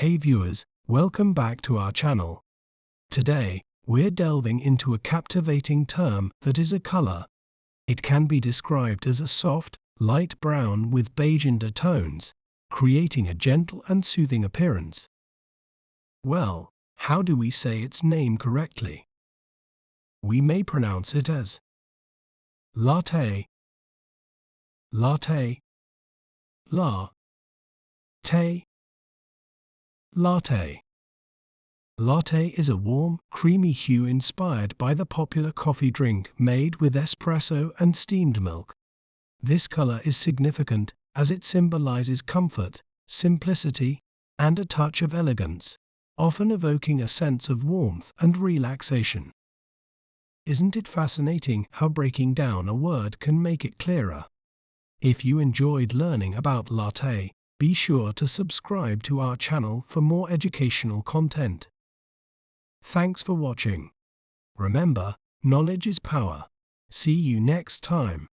Hey viewers, welcome back to our channel. Today, we're delving into a captivating term that is a color. It can be described as a soft, light brown with beige undertones, creating a gentle and soothing appearance. Well, how do we say its name correctly? We may pronounce it as latte, latte, latte, latte. Latte is a warm, creamy hue inspired by the popular coffee drink made with espresso and steamed milk. This color is significant as it symbolizes comfort, simplicity, and a touch of elegance, often evoking a sense of warmth and relaxation. Isn't it fascinating how breaking down a word can make it clearer? If you enjoyed learning about latte, be sure to subscribe to our channel for more educational content. Thanks for watching. Remember, knowledge is power. See you next time.